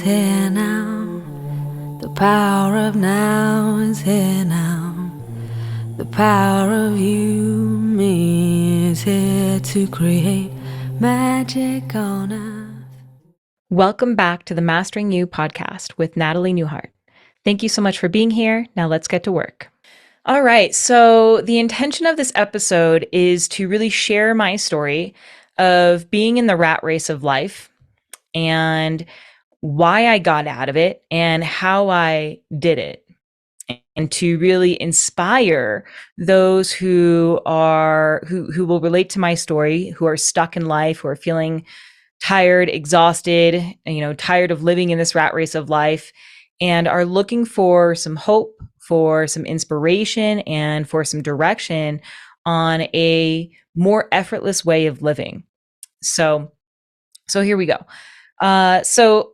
here now. The power of now is here now. The power of you, me, is here to create magic on earth. Welcome back to the Mastering You podcast with Natalie Newhart. Thank you so much for being here. Now let's get to work. All right. So, the intention of this episode is to really share my story of being in the rat race of life and why I got out of it and how I did it, and to really inspire those who will relate to my story, who are stuck in life, who are feeling tired, exhausted, tired of living in this rat race of life, and are looking for some hope, for some inspiration, and for some direction on a more effortless way of living. So here we go. So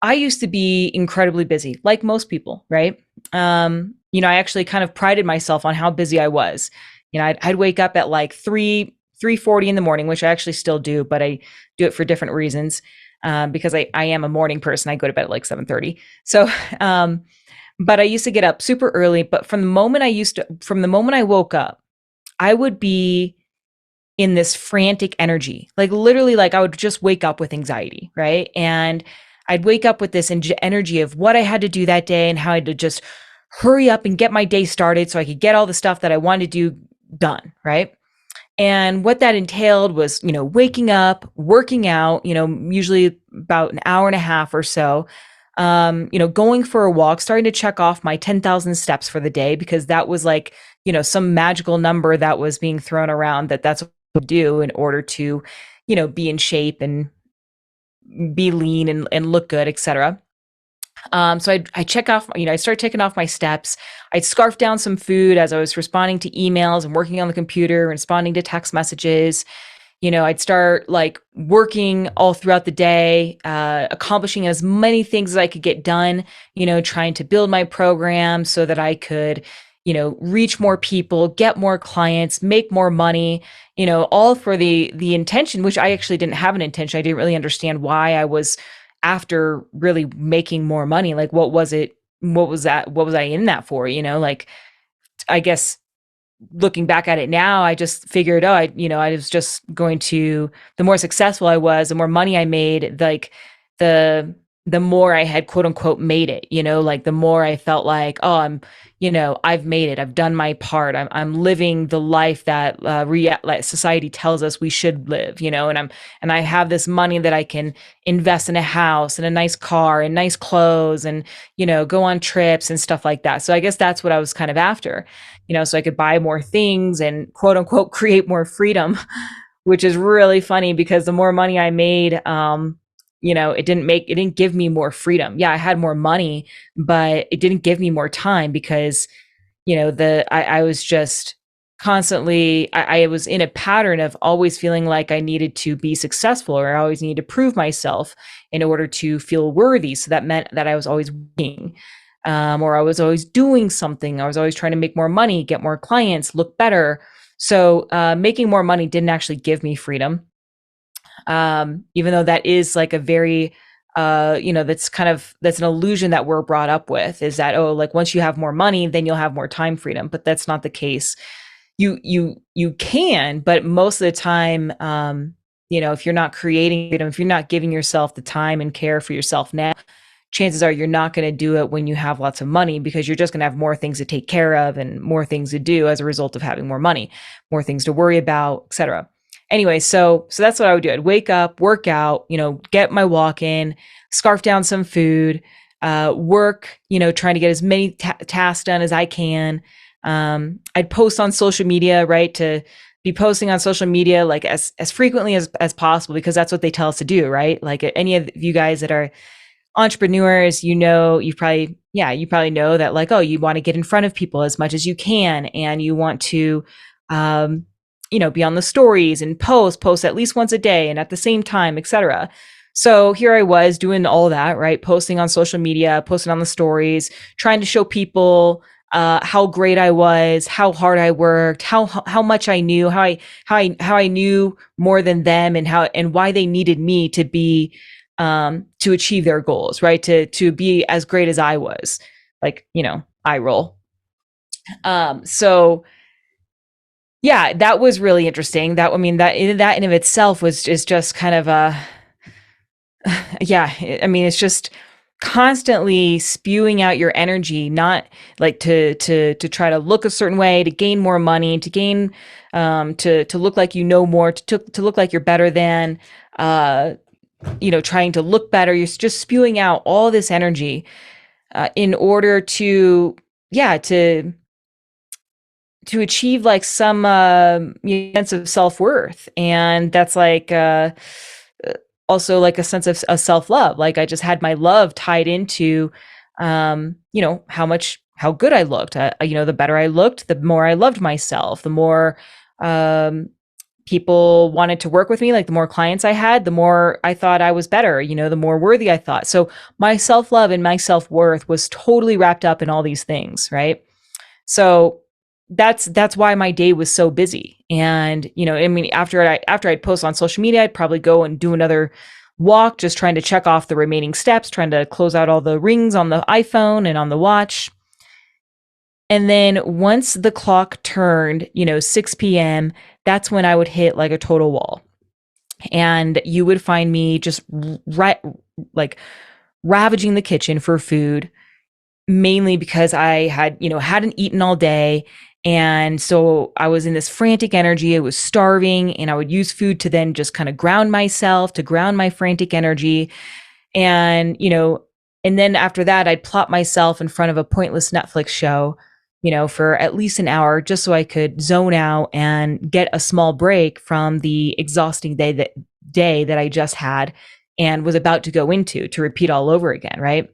I used to be incredibly busy, like most people, right? I actually kind of prided myself on how busy I was. I'd wake up at like 3:40 in the morning, which I actually still do, but I do it for different reasons, because I am a morning person. I go to bed at like 7:30. So, but I used to get up super early. But from the moment I woke up, I would be in this frantic energy, like literally, like I would just wake up with anxiety, right? And I'd wake up with this energy of what I had to do that day and how I had to just hurry up and get my day started so I could get all the stuff that I wanted to do done, right? And what that entailed was, waking up, working out, usually about an hour and a half or so, going for a walk, starting to check off my 10,000 steps for the day, because that was like, some magical number that was being thrown around that's what we do in order to, be in shape and be lean and look good, etc. So I check off, I start taking off my steps. I'd scarf down some food as I was responding to emails and working on the computer, responding to text messages. I'd start like working all throughout the day, accomplishing as many things as I could get done, trying to build my program so that I could, reach more people, get more clients, make more money, all for the intention, which I actually didn't have an intention. I didn't really understand why I was after really making more money. Like, what was it? What was that? What was I in that for? Like, I guess looking back at it now, I just figured, I was just going to, the more successful I was, the more money I made, like the more I had quote unquote made it, like the more I felt like, I've made it. I've done my part. I'm living the life that society tells us we should live, and I have this money that I can invest in a house and a nice car and nice clothes and, go on trips and stuff like that. So I guess that's what I was kind of after, so I could buy more things and quote unquote create more freedom, which is really funny because the more money I made, it didn't give me more freedom. Yeah, I had more money, but it didn't give me more time because, I was just constantly, I was in a pattern of always feeling like I needed to be successful, or I always needed to prove myself in order to feel worthy. So that meant that I was always working, or I was always doing something. I was always trying to make more money, get more clients, look better. So making more money didn't actually give me freedom. Even though that is like a very, that's an illusion that we're brought up with, is that, like once you have more money, then you'll have more time freedom. But that's not the case. You can, but most of the time, if you're not creating freedom, if you're not giving yourself the time and care for yourself now, chances are you're not going to do it when you have lots of money, because you're just going to have more things to take care of and more things to do as a result of having more money, more things to worry about, etc. Anyway, so that's what I would do. I'd wake up, work out, get my walk in, scarf down some food, work, trying to get as many tasks done as I can. I'd post on social media, right? To be posting on social media like as frequently as possible, because that's what they tell us to do, right? Like any of you guys that are entrepreneurs, you probably know that, like, you want to get in front of people as much as you can, and you want to, be on the stories and post at least once a day and at the same time, etc. So here I was doing all that, right? Posting on social media, posting on the stories, trying to show people how great I was, how hard I worked, how much I knew, how I knew more than them, and why they needed me to be to achieve their goals, right? To be as great as I was, like, I roll. So yeah, that was really interesting. That, I mean, that in of itself was is just kind of a, yeah, I mean, it's just constantly spewing out your energy, not like to try to look a certain way, to gain more money, to gain to look like you know more, to look like you're better than, uh trying to look better. You're just spewing out all this energy in order to, yeah, to achieve like some sense of self-worth. And that's like also like a sense of self-love. Like I just had my love tied into how good I looked. The better I looked, the more I loved myself, the more um people wanted to work with me. Like the more clients I had, the more I thought I was better, the more worthy I thought. So my self-love and my self-worth was totally wrapped up in all these things, right? So that's why my day was so busy. And, I mean, after I'd post on social media, I'd probably go and do another walk, just trying to check off the remaining steps, trying to close out all the rings on the iPhone and on the watch. And then once the clock turned, 6 p.m., that's when I would hit like a total wall. And you would find me just like ravaging the kitchen for food, mainly because I had, hadn't eaten all day. And so I was in this frantic energy. I was starving, and I would use food to then just kind of ground myself, to ground my frantic energy. And, and then after that, I'd plop myself in front of a pointless Netflix show, for at least an hour, just so I could zone out and get a small break from the exhausting day that I just had and was about to go into, to repeat all over again, right?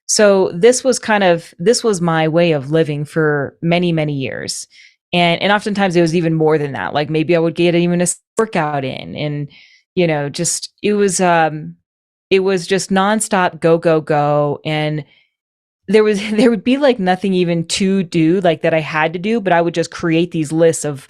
So this was my way of living for many, many years. And oftentimes it was even more than that. Like maybe I would get even a workout in, and, just, it was just nonstop go, go, go. And there would be like nothing even to do, like that I had to do, but I would just create these lists of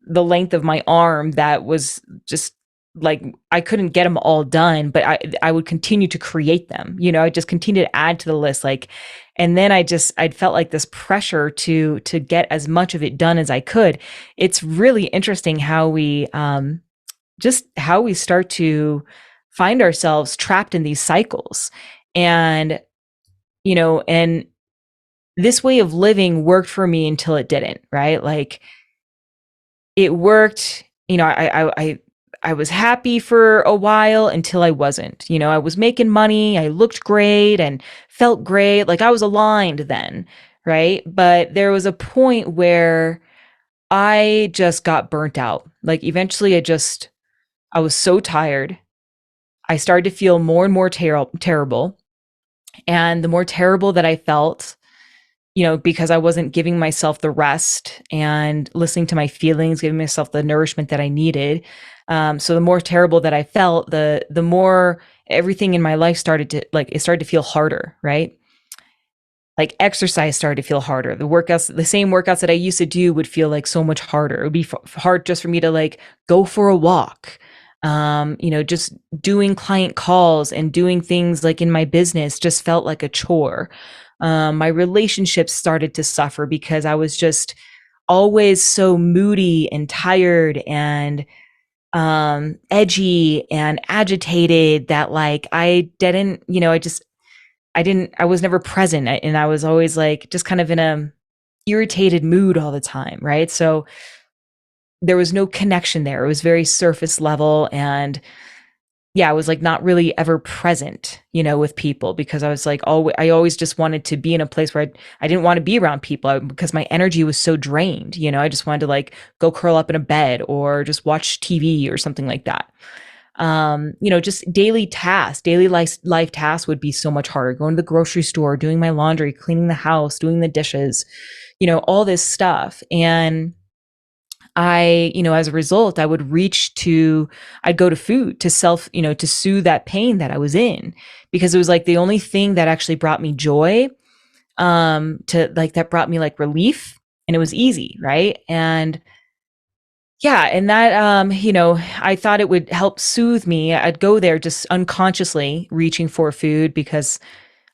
the length of my arm that was just like I couldn't get them all done, but I would continue to create them. I just continue to add to the list, like, and then I'd felt like this pressure to get as much of it done as I could. It's really interesting how we just how we start to find ourselves trapped in these cycles. And and this way of living worked for me until it didn't, right? Like it worked, I was happy for a while until I wasn't. I was making money, I looked great and felt great, like I was aligned then, right? But there was a point where I just got burnt out. Like eventually I was so tired. I started to feel more and more terrible. And the more terrible that I felt, because I wasn't giving myself the rest and listening to my feelings, giving myself the nourishment that I needed. So the more terrible that I felt, the more everything in my life it started to feel harder, right? Like exercise started to feel harder. The same workouts that I used to do would feel like so much harder. It would be hard just for me to like go for a walk. Just doing client calls and doing things like in my business just felt like a chore. My relationships started to suffer because I was just always so moody and tired and edgy and agitated that like I was never present, and I was always like just kind of in a irritated mood all the time, right? So there was no connection there. It was very surface level. And yeah, I was like not really ever present, with people, because I was like, I always just wanted to be in a place where I didn't want to be around people because my energy was so drained. I just wanted to like go curl up in a bed or just watch TV or something like that. Just daily life tasks would be so much harder. Going to the grocery store, doing my laundry, cleaning the house, doing the dishes, all this stuff. And as a result, I'd go to food to to soothe that pain that I was in, because it was like the only thing that actually brought me joy, that brought me like relief, and it was easy. Right. And Yeah, and that, I thought it would help soothe me. I'd go there just unconsciously reaching for food because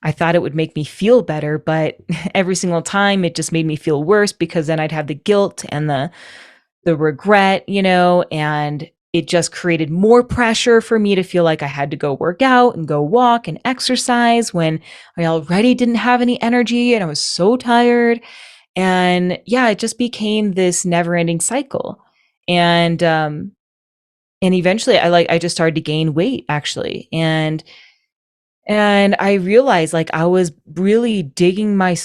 I thought it would make me feel better, but every single time it just made me feel worse because then I'd have the guilt and the regret, and it just created more pressure for me to feel like I had to go work out and go walk and exercise when I already didn't have any energy and I was so tired. And yeah, it just became this never-ending cycle. And eventually I just started to gain weight actually. And I realized like I was really digging my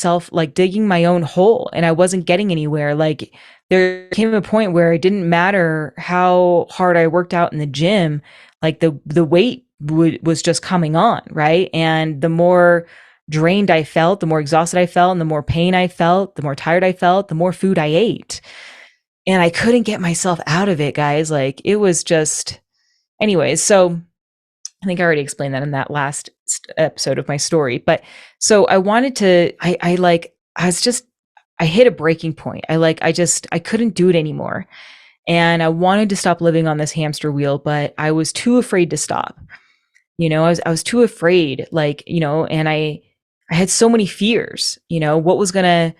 own hole and I wasn't getting anywhere. Like there came a point where it didn't matter how hard I worked out in the gym, like the weight was just coming on, right? And the more drained I felt, the more exhausted I felt, and the more pain I felt, the more tired I felt, the more food I ate. And I couldn't get myself out of it, guys. Like it was just anyways, so I think I already explained that in that last episode of my story. But so I wanted to, I was just, I hit a breaking point. I couldn't do it anymore. And I wanted to stop living on this hamster wheel, but I was too afraid to stop. I was too afraid, and I had so many fears, what was gonna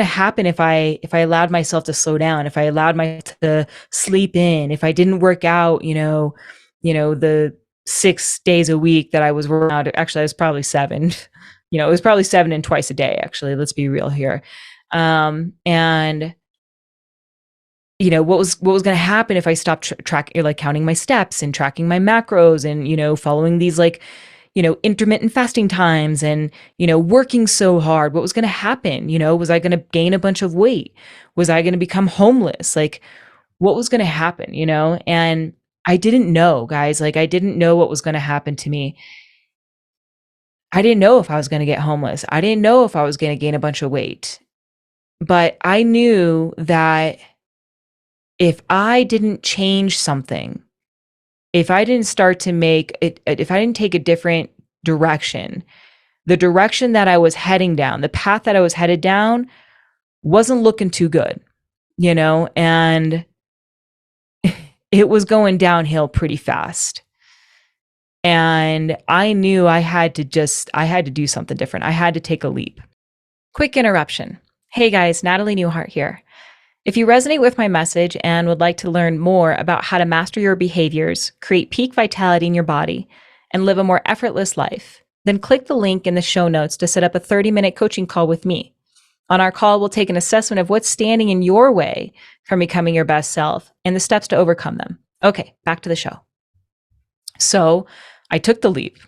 happen if I allowed myself to slow down, if I allowed myself to sleep in, if I didn't work out, the 6 days a week that I was working out. Actually, I was probably seven. It was probably seven and twice a day, actually. Let's be real here. And what was going to happen if I stopped tracking, like counting my steps and tracking my macros and following these intermittent fasting times and working so hard. What was going to happen? Was I going to gain a bunch of weight? Was I going to become homeless? Like what was going to happen? And I didn't know, guys. Like I didn't know what was going to happen to me. I didn't know if I was going to get homeless. I didn't know if I was going to gain a bunch of weight. But I knew that if I didn't change something, if I didn't start to make it, if I didn't take a different direction, the direction that I was heading down, the path that I was headed down wasn't looking too good, and it was going downhill pretty fast. And I knew I had to do something different. I had to take a leap. Quick interruption. Hey guys, Natalie Newhart here. If you resonate with my message and would like to learn more about how to master your behaviors, create peak vitality in your body, and live a more effortless life, then click the link in the show notes to set up a 30-minute coaching call with me. On our call, we'll take an assessment of what's standing in your way from becoming your best self and the steps to overcome them. Okay, back to the show. So I took the leap,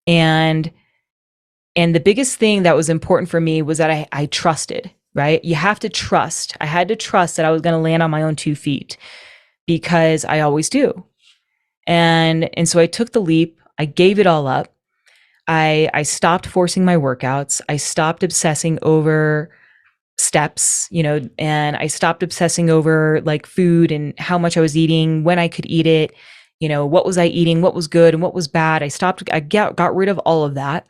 and the biggest thing that was important for me was that I trusted, right? You have to trust. I had to trust that I was going to land on my own 2 feet because I always do. And so I took the leap. I gave it all up. I stopped forcing my workouts. I stopped obsessing over steps, and I stopped obsessing over like food and how much I was eating, when I could eat it, what was I eating, what was good and what was bad. I got rid of all of that.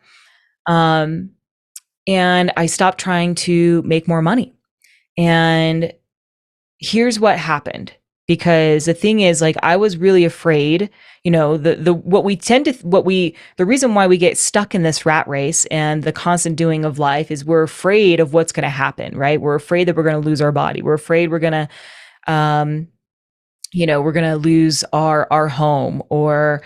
And I stopped trying to make more money. And here's what happened. Because the thing is, like, I was really afraid, the reason why we get stuck in this rat race and the constant doing of life is we're afraid of what's going to happen, right? We're afraid that we're going to lose our body. We're afraid we're going to, we're going to lose our home, or,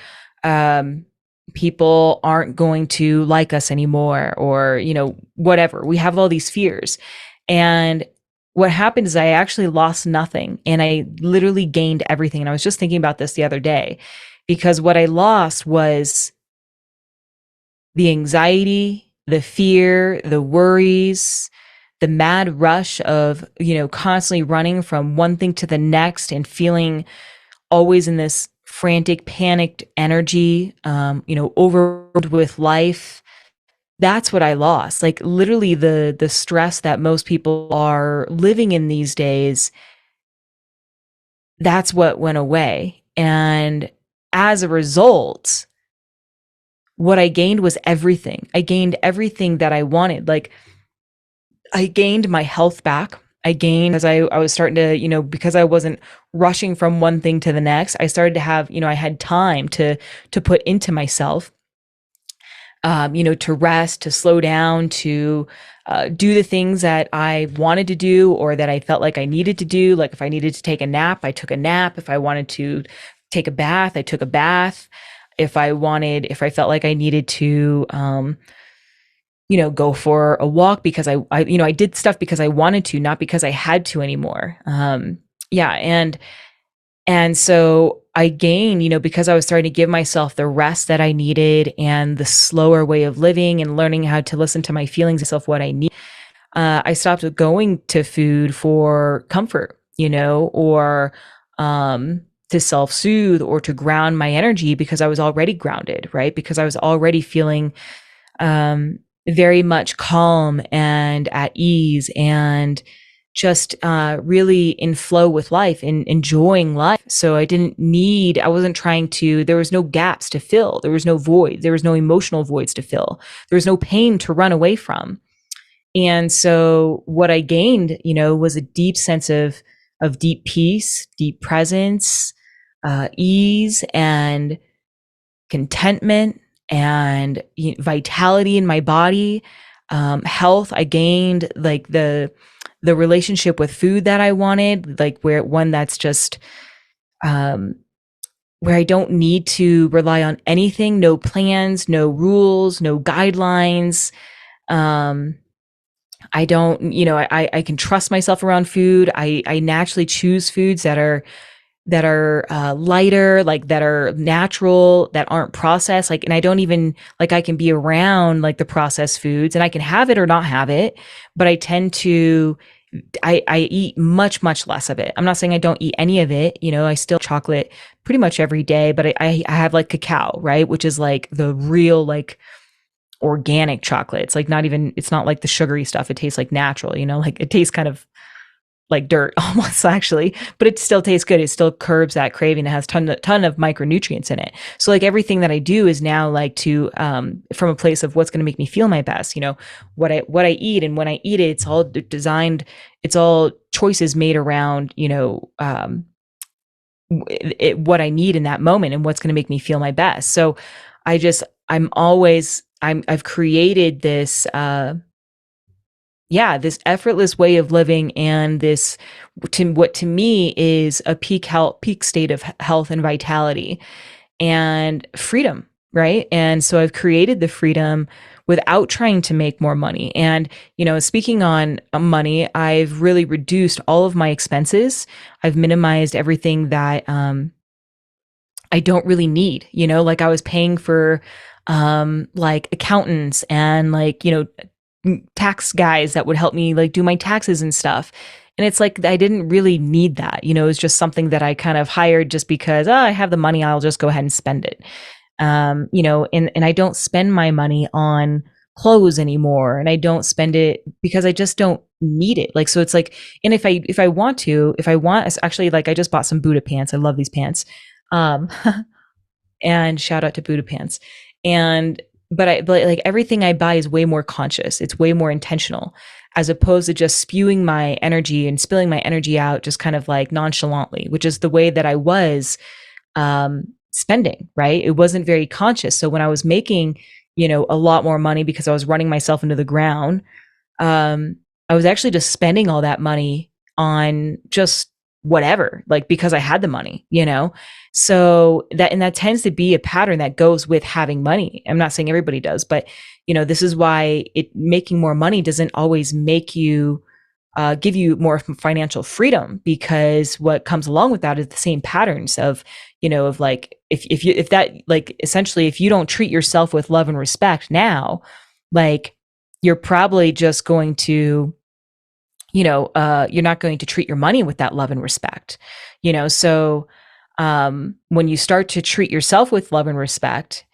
people aren't going to like us anymore, or, whatever. We have all these fears. And what happened is I actually lost nothing and I literally gained everything. And I was just thinking about this the other day, because what I lost was the anxiety, the fear, the worries, the mad rush of, constantly running from one thing to the next and feeling always in this frantic, panicked energy, overwhelmed with life. That's what I lost. Like literally the stress that most people are living in these days, that's what went away. And as a result, what I gained was everything. I gained everything that I wanted. Like I gained my health back. I gained as I was starting to, because I wasn't rushing from one thing to the next, I started to have, I had time to put into myself, to rest, to slow down, to do the things that I wanted to do or that I felt like I needed to do. Like if I needed to take a nap, I took a nap. If I wanted to take a bath, I took a bath. If I felt like I needed to, go for a walk because I did stuff because I wanted to, not because I had to anymore. Yeah. And so I gained, because I was starting to give myself the rest that I needed and the slower way of living and learning how to listen to my feelings, myself, what I need. I stopped going to food for comfort, or to self soothe or to ground my energy because I was already grounded, right? Because I was already feeling um, very much calm and at ease and just really in flow with life and enjoying life. So I wasn't trying to, there was no gaps to fill. There was no void. There was no emotional voids to fill. There was no pain to run away from. And so what I gained, was a deep sense of deep peace, deep presence, ease and contentment and vitality in my body, health. I gained like the relationship with food that I wanted, like where one that's just um, where I don't need to rely on anything, no plans, no rules, no guidelines. Um, I don't, I can trust myself around food. I naturally choose foods that are lighter, like that are natural, that aren't processed. Like, and I don't even like I can be around like the processed foods, and I can have it or not have it, but I tend to. I eat much less of it. I'm not saying I don't eat any of it. I still chocolate pretty much every day, but I have like cacao, right, which is like the real like organic chocolate. It's like not even. It's not like the sugary stuff. It tastes like natural. Like it tastes kind of like dirt almost actually, but it still tastes good. It still curbs that craving. It has ton of micronutrients in it. So like everything that I do is now like to from a place of what's going to make me feel my best. What I eat, and when I eat it, it's all designed. It's all choices made around what I need in that moment and what's going to make me feel my best. So I just I've created this this effortless way of living, and this what to me is a peak state of health and vitality and freedom, right? And so I've created the freedom without trying to make more money. And speaking on money, I've really reduced all of my expenses. I've minimized everything that I don't really need. Like I was paying for like accountants and like tax guys that would help me like do my taxes and stuff. And it's like I didn't really need that. It was just something that I kind of hired just because I have the money, I'll just go ahead and spend it. And I don't spend my money on clothes anymore, and I don't spend it because I just don't need it. Like so it's like, and if I want actually, like I just bought some Buddha pants. I love these pants. Um and shout out to Buddha pants. And but like everything I buy is way more conscious. It's way more intentional, as opposed to just spewing my energy and spilling my energy out just kind of like nonchalantly, which is the way that I was spending, right? It wasn't very conscious. So when I was making, a lot more money because I was running myself into the ground, I was actually just spending all that money on just whatever, like because I had the money, So that tends to be a pattern that goes with having money. I'm not saying everybody does, but this is why making more money doesn't always make you give you more financial freedom, because what comes along with that is the same patterns of, of like, if that, like, essentially, if you don't treat yourself with love and respect now, like you're probably just going to, you're not going to treat your money with that love and respect, so when you start to treat yourself with love and respect,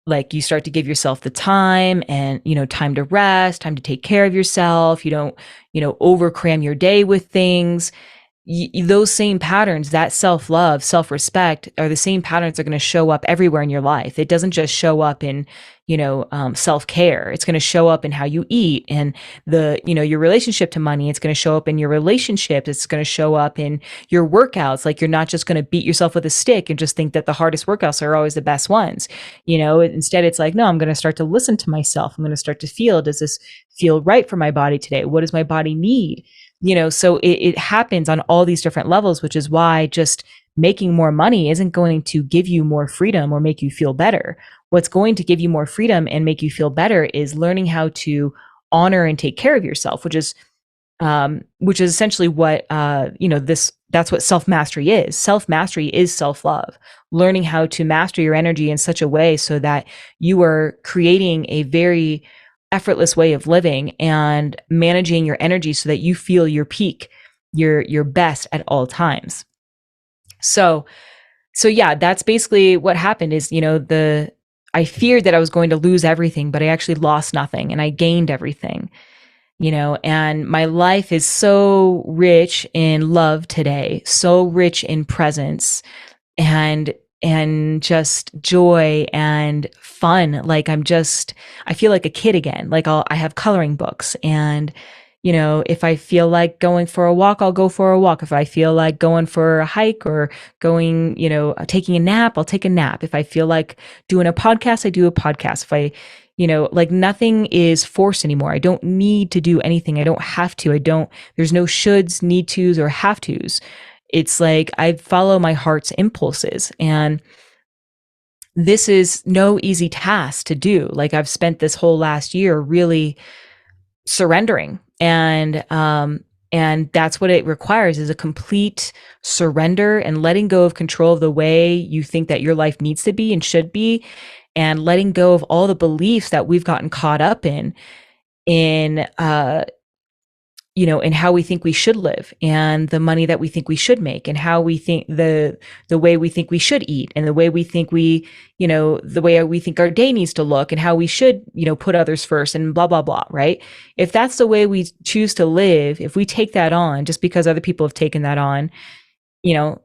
like you start to give yourself the time and, time to rest, time to take care of yourself. You don't, over cram your day with things. those same patterns, that self-love, self-respect, are the same patterns that are going to show up everywhere in your life. It doesn't just show up in, self-care. It's going to show up in how you eat and your relationship to money. It's going to show up in your relationships. It's going to show up in your workouts. Like, you're not just going to beat yourself with a stick and just think that the hardest workouts are always the best ones. Instead it's like, no, I'm going to start to listen to myself. I'm going to start to feel, does this feel right for my body today? What does my body need? So it happens on all these different levels, which is why just making more money isn't going to give you more freedom or make you feel better. What's going to give you more freedom and make you feel better is learning how to honor and take care of yourself, which is essentially what that's what self-mastery is. Self-mastery is self-love. Learning how to master your energy in such a way so that you are creating a very effortless way of living and managing your energy so that you feel your peak, your best at all times. So yeah, that's basically what happened. Is I feared that I was going to lose everything, but I actually lost nothing and I gained everything. And my life is so rich in love today, so rich in presence and just joy and fun. Like, I feel like a kid again. Like, I have coloring books, and if I feel like going for a walk, I'll go for a walk. If I feel like going for a hike or going, taking a nap, I'll take a nap. If I feel like doing a podcast, I do a podcast. If I, like, nothing is forced anymore. I don't need to do anything. I don't have to. There's no shoulds, need tos, or have tos. It's like I follow my heart's impulses, and this is no easy task to do. Like, I've spent this whole last year really surrendering, and that's what it requires, is a complete surrender and letting go of control of the way you think that your life needs to be and should be, and letting go of all the beliefs that we've gotten caught up in in how we think we should live, and the money that we think we should make, and how we think the way we think we should eat, and the way we think the way we think our day needs to look, and how we should, put others first, and blah, blah, blah, right? If that's the way we choose to live, if we take that on just because other people have taken that on,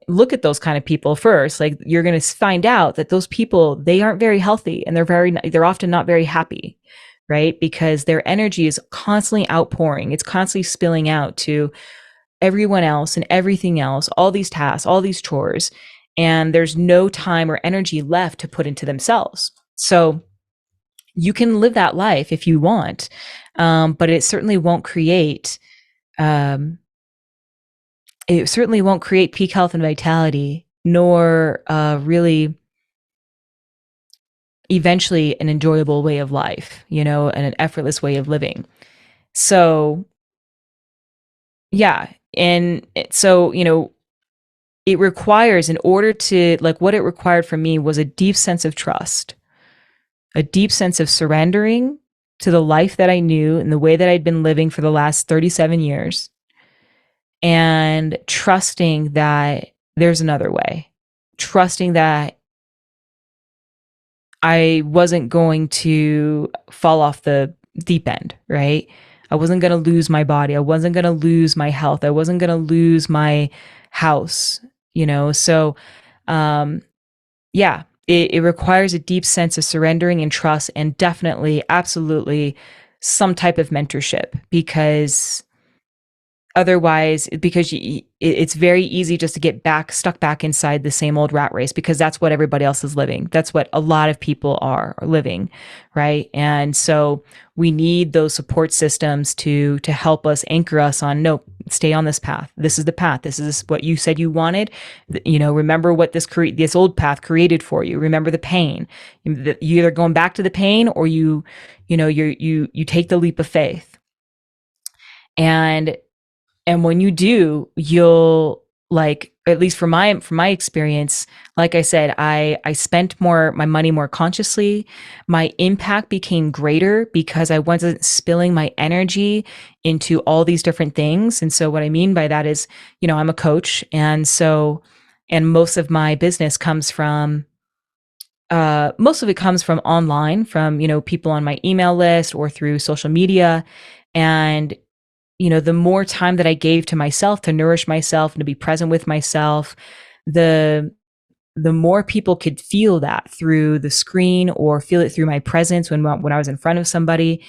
look at those kind of people first. Like, you're going to find out that those people, they aren't very healthy, and they're often not very happy. Right? Because their energy is constantly outpouring. It's constantly spilling out to everyone else and everything else, all these tasks, all these chores, and there's no time or energy left to put into themselves. So you can live that life if you want, but it certainly won't create peak health and vitality, nor really eventually an enjoyable way of life, and an effortless way of living. So yeah. And so, it requires, in order to, like, what it required from me was a deep sense of trust, a deep sense of surrendering to the life that I knew and the way that I'd been living for the last 37 years, and trusting that there's another way, trusting that I wasn't going to fall off the deep end, right? I wasn't going to lose my body. I wasn't going to lose my health. I wasn't going to lose my house, So, yeah, it requires a deep sense of surrendering and trust, and definitely, absolutely, some type of mentorship, because otherwise, it's very easy just to get stuck back inside the same old rat race, because that's what everybody else is living. That's what a lot of people are living, right? And so we need those support systems to help us, anchor us on, no, stay on this path. This is the path. This is what you said you wanted. Remember what this old path created for you. Remember the pain. You either going back to the pain, or you take the leap of faith. And when you do, you'll, like, at least from my experience, like I said, I spent my money more consciously. My impact became greater because I wasn't spilling my energy into all these different things. And so what I mean by that is, I'm a coach. And most of my business comes from, most of it comes from online, from, people on my email list or through social media. And the more time that I gave to myself to nourish myself and to be present with myself, the the more people could feel that through the screen or feel it through my presence when I was in front of somebody.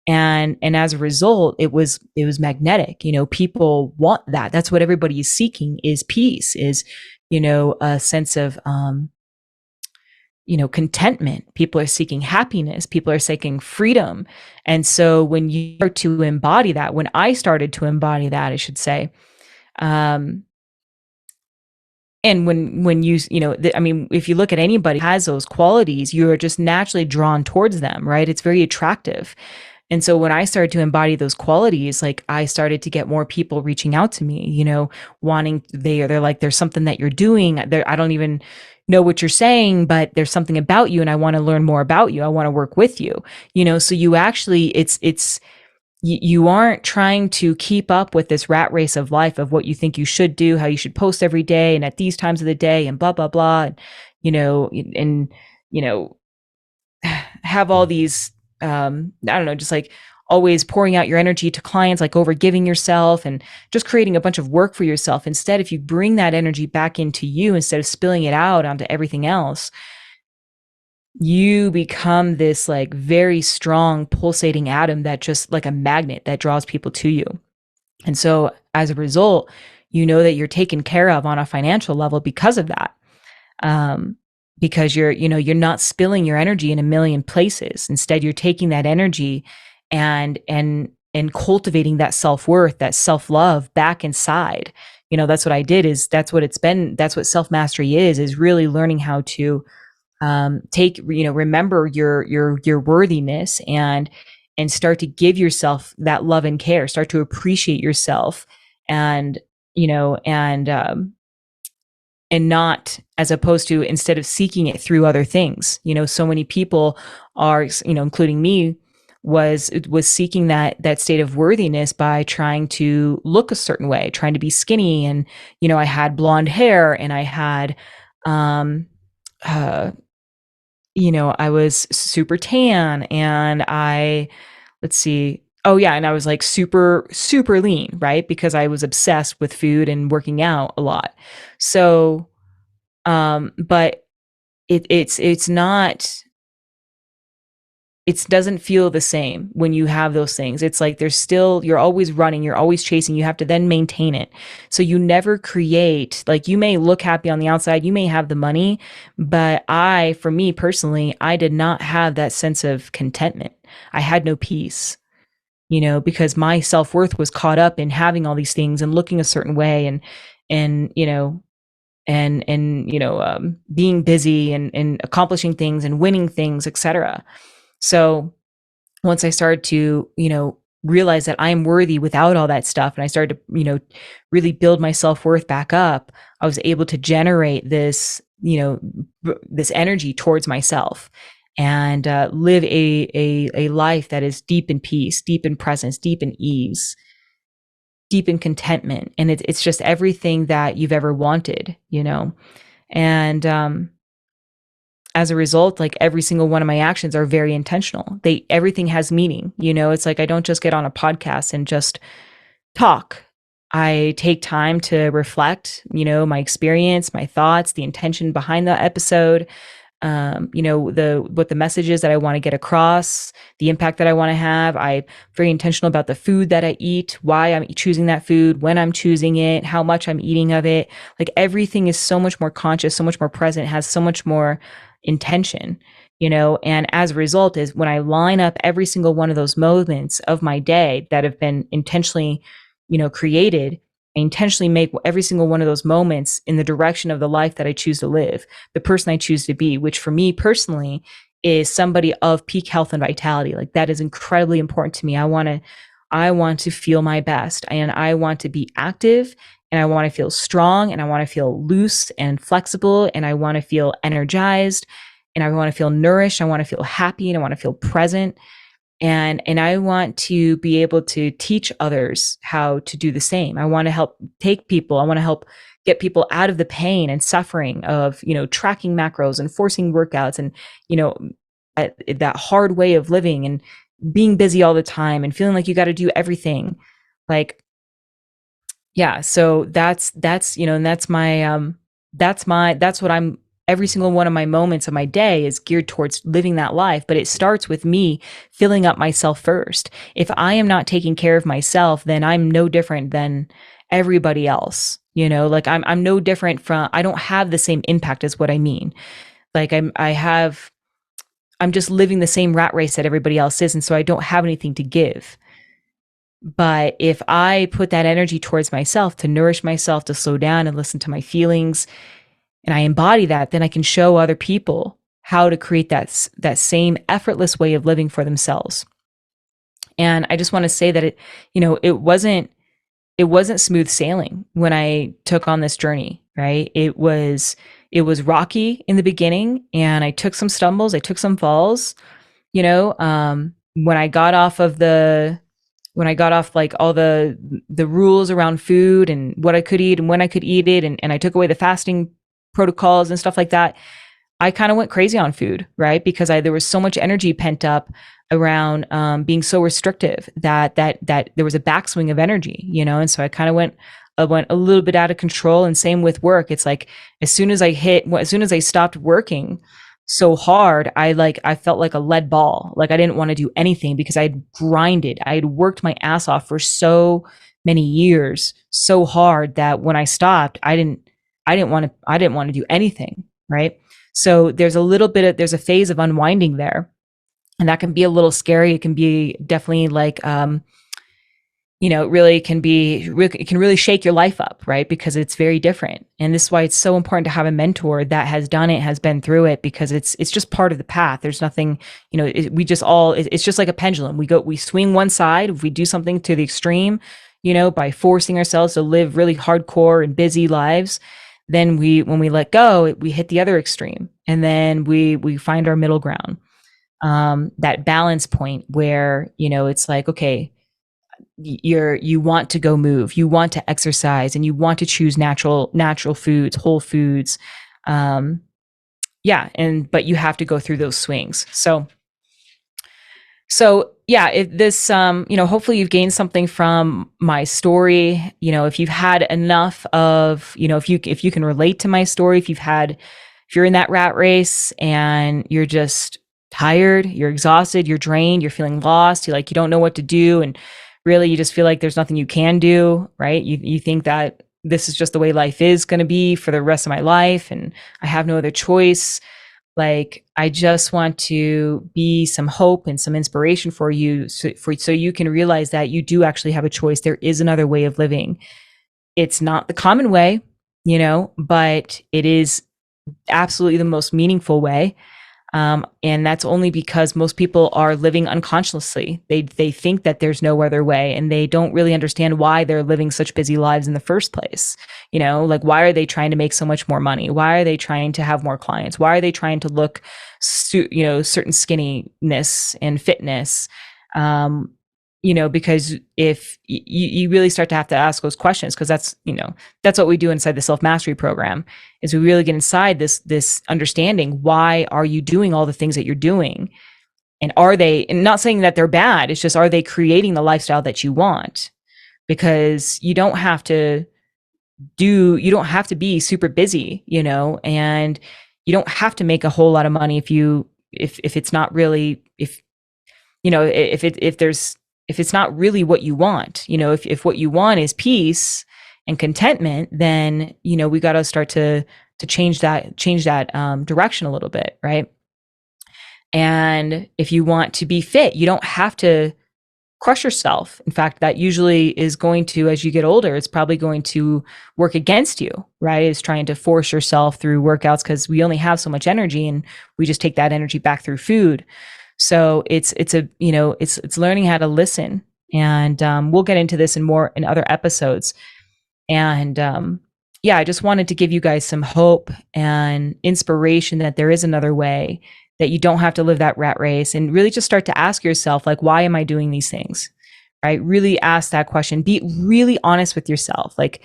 And as a result, it was magnetic. People want that. That's what everybody is seeking, is peace, is a sense of contentment. People are seeking happiness. People are seeking freedom. And so when you start to embody that, when I started to embody that, I should say, um, and when I mean, if you look at anybody who has those qualities, you are just naturally drawn towards them, right? It's very attractive. And so when I started to embody those qualities, like, I started to get more people reaching out to me, wanting, they're like, there's something that you're doing there. I don't even know what you're saying, but there's something about you and I want to learn more about you. I want to work with you, so you actually, you aren't trying to keep up with this rat race of life of what you think you should do, how you should post every day and at these times of the day and blah, blah, blah. And, and, you know, have all these, I don't know, just like always pouring out your energy to clients, like over giving yourself and just creating a bunch of work for yourself. Instead, if you bring that energy back into you, instead of spilling it out onto everything else, you become this like very strong pulsating atom that just like a magnet that draws people to you. And so as a result, that you're taken care of on a financial level because of that. Because you're not spilling your energy in a million places. Instead, you're taking that energy and cultivating that self-worth, that self-love back inside. That's what I did, is that's what it's been. That's what self-mastery is really learning how to remember your worthiness and start to give yourself that love and care, start to appreciate yourself, and and not, as opposed to, instead of seeking it through other things. So many people are, including me, was seeking that state of worthiness by trying to look a certain way, trying to be skinny. And, I had blonde hair and I had, I was super tan and let's see. Oh yeah. And I was like super, super lean, right? Because I was obsessed with food and working out a lot. So, but it's not, it doesn't feel the same when you have those things. It's like you're always running, you're always chasing, you have to then maintain it. So you never create, like, you may look happy on the outside, you may have the money, but for me personally, I did not have that sense of contentment. I had no peace, because my self-worth was caught up in having all these things and looking a certain way and, being busy and accomplishing things and winning things, etc. So once I started to, realize that I'm worthy without all that stuff, and I started to, really build my self-worth back up, I was able to generate this, this energy towards myself and live a life that is deep in peace, deep in presence, deep in ease, deep in contentment. And it's just everything that you've ever wanted, and as a result, like, every single one of my actions are very intentional. Everything has meaning. It's like, I don't just get on a podcast and just talk. I take time to reflect, my experience, my thoughts, the intention behind the episode, what the message is that I want to get across, the impact that I want to have. I'm very intentional about the food that I eat, why I'm choosing that food, when I'm choosing it, how much I'm eating of it. Like, everything is so much more conscious, so much more present, has so much more intention, and as a result, is when I line up every single one of those moments of my day that have been intentionally, created, I intentionally make every single one of those moments in the direction of the life that I choose to live, the person I choose to be, which for me personally is somebody of peak health and vitality. Like, that is incredibly important to me. I want to feel my best, and I want to be active, and I want to feel strong, and I want to feel loose and flexible, and I want to feel energized, and I want to feel nourished. I want to feel happy, and I want to feel present. And I want to be able to teach others how to do the same. I want to help I want to help get people out of the pain and suffering of, tracking macros and forcing workouts and, that hard way of living and being busy all the time and feeling like you got to do everything. Like, yeah, so that's, you know, and that's what I'm every single one of my moments of my day is geared towards living that life, but it starts with me filling up myself first. If I am not taking care of myself, then I'm no different than everybody else. You know, like I'm no different from I don't have the same impact as what I mean. Like I'm just living the same rat race that everybody else is, and so I don't have anything to give. But if I put that energy towards myself to nourish myself, to slow down and listen to my feelings, and I embody that, then I can show other people how to create that same effortless way of living for themselves. And I just want to say that it wasn't smooth sailing when I took on this journey, right? It was rocky in the beginning, and I took some stumbles, I took some falls, when I got off like all the rules around food and what I could eat and when I could eat it, and I took away the fasting protocols and stuff like that, I kind of went crazy on food, right? Because there was so much energy pent up around being so restrictive that there was a backswing of energy, and so I kind of went a little bit out of control. And same with work. It's like as soon as I stopped working so hard, I felt like a lead ball. Like I didn't want to do anything because I had grinded. I had worked my ass off for so many years, so hard that when I stopped, I didn't want to do anything, right? So there's a phase of unwinding there, and that can be a little scary. It can be definitely like it can really shake your life up, right? Because it's very different. And this is why it's so important to have a mentor that has done it, has been through it, because it's just part of the path. There's nothing, it's just like a pendulum. We swing one side. If we do something to the extreme, by forcing ourselves to live really hardcore and busy lives, then when we let go, we hit the other extreme, and then we find our middle ground, that balance point where, it's like, okay, you want to go move, you want to exercise, and you want to choose natural foods, whole foods. But you have to go through those swings. So yeah, hopefully you've gained something from my story. If you've had enough of, if you can relate to my story, if you're in that rat race and you're just tired, you're exhausted, you're drained, you're feeling lost, you don't know what to do, and really you just feel like there's nothing you can do, right? You think that this is just the way life is going to be for the rest of my life, and I have no other choice. Like, I just want to be some hope and some inspiration for you, so you can realize that you do actually have a choice. There is another way of living. It's not the common way, but it is absolutely the most meaningful way. And that's only because most people are living unconsciously. They think that there's no other way, and they don't really understand why they're living such busy lives in the first place. Like, why are they trying to make so much more money? Why are they trying to have more clients? Why are they trying to look, certain skinniness and fitness? Because if you really start to have to ask those questions, because that's what we do inside the self-mastery program, is we really get inside this understanding. Why are you doing all the things that you're doing? And and not saying that they're bad, it's just, are they creating the lifestyle that you want? Because you don't have to be super busy, and you don't have to make a whole lot of money if it's not really, if it's not really what you want. If what you want is peace and contentment, then we got to start to change that direction a little bit, right? And if you want to be fit, you don't have to crush yourself. In fact, that usually is going to, as you get older, it's probably going to work against you, right? It's trying to force yourself through workouts, because we only have so much energy, and we just take that energy back through food. So it's learning how to listen, and we'll get into this in other episodes. And I just wanted to give you guys some hope and inspiration that there is another way, that you don't have to live that rat race, and really just start to ask yourself, like, why am I doing these things? Right? Really ask that question. Be really honest with yourself, like,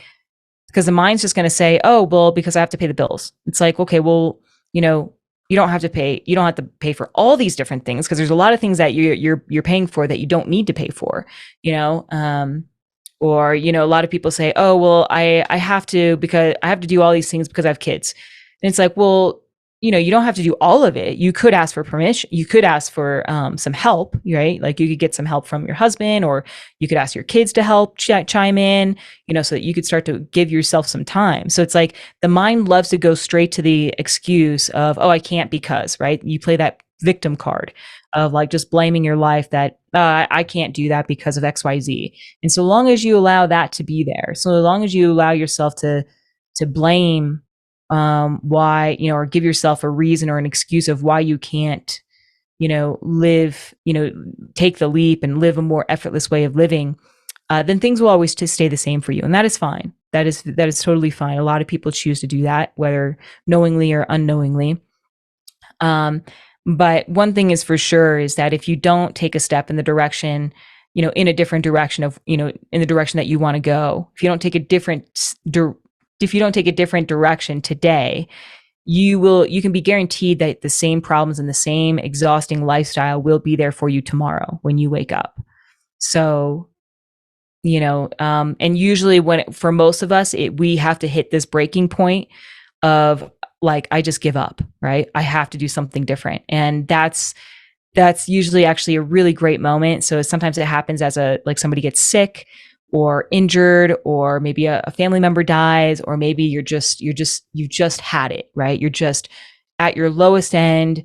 because the mind's just going to say, oh, well, because I have to pay the bills. It's like, okay, well, you don't have to pay for all these different things, because there's a lot of things that you're paying for that you don't need to pay for, Or, a lot of people say, oh, well, I have to, because I have to do all these things because I have kids. And it's like, well, you don't have to do all of it. You could ask for permission. You could ask for some help, right? Like you could get some help from your husband, or you could ask your kids to help chime in, so that you could start to give yourself some time. So it's like the mind loves to go straight to the excuse of, oh, I can't because, right? You play that victim card of like just blaming your life that I can't do that because of XYZ. And so long as you allow that to be there, so long as you allow yourself to blame why, or give yourself a reason or an excuse of why you can't, live, take the leap and live a more effortless way of living, then things will always just stay the same for you. And that is fine. That is totally fine. A lot of people choose to do that, whether knowingly or unknowingly. But one thing is for sure is that if you don't take a step in the direction, in a different direction of, in the direction that you want to go, if you don't take a different direction today, you can be guaranteed that the same problems and the same exhausting lifestyle will be there for you tomorrow when you wake up. So, and usually for most of us, we have to hit this breaking point of like, I just give up, right? I have to do something different. And that's usually actually a really great moment. So sometimes it happens as like somebody gets sick or injured, or maybe a family member dies, or maybe you just had it, right? You're just at your lowest end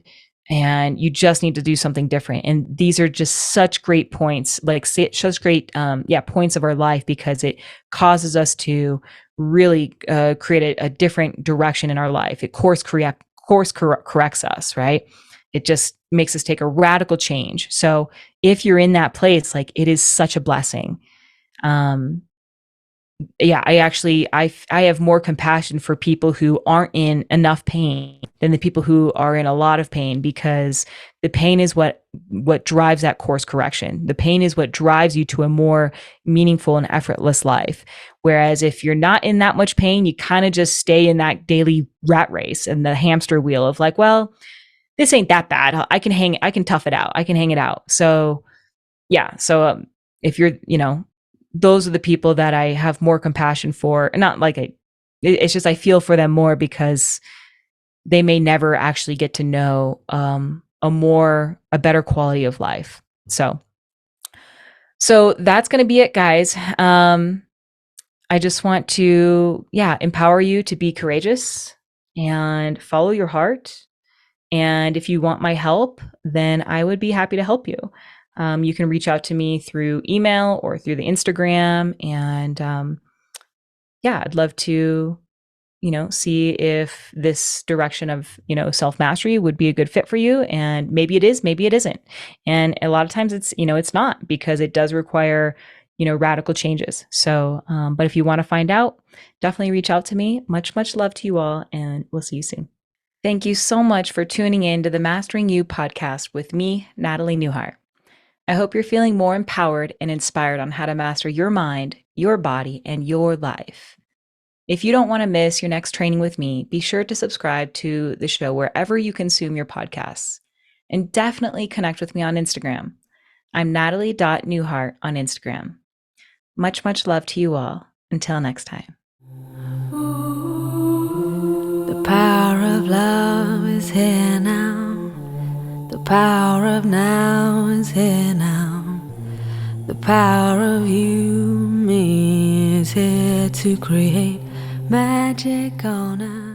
and you just need to do something different. And these are just such great points, like such great, points of our life, because it causes us to really create a different direction in our life. It course corrects us, right? It just makes us take a radical change. So if you're in that place, like, it is such a blessing. I have more compassion for people who aren't in enough pain than the people who are in a lot of pain, because the pain is what drives that course correction. The pain is what drives you to a more meaningful and effortless life. Whereas if you're not in that much pain, you kind of just stay in that daily rat race and the hamster wheel of like, well, this ain't that bad. I can tough it out. I can hang it out. So yeah. So if you're, those are the people that I have more compassion for. And not like it's just I feel for them more, because they may never actually get to know a better quality of life. So that's going to be it, guys. I just want to empower you to be courageous and follow your heart. And if you want my help, then I would be happy to help you. You can reach out to me through email or through the Instagram. And I'd love to, see if this direction of, self-mastery would be a good fit for you. And maybe it is, maybe it isn't. And a lot of times it's, it's not, because it does require, radical changes. So, but if you want to find out, definitely reach out to me. Much, much love to you all, and we'll see you soon. Thank you so much for tuning in to the Mastering You podcast with me, Natalie Newhart. I hope you're feeling more empowered and inspired on how to master your mind, your body, and your life. If you don't want to miss your next training with me, be sure to subscribe to the show wherever you consume your podcasts. And definitely connect with me on Instagram. I'm natalie.newhart on Instagram. Much, much love to you all. Until next time. The power of love is here now. The power of now is here now. The power of you, me, is here to create magic on us.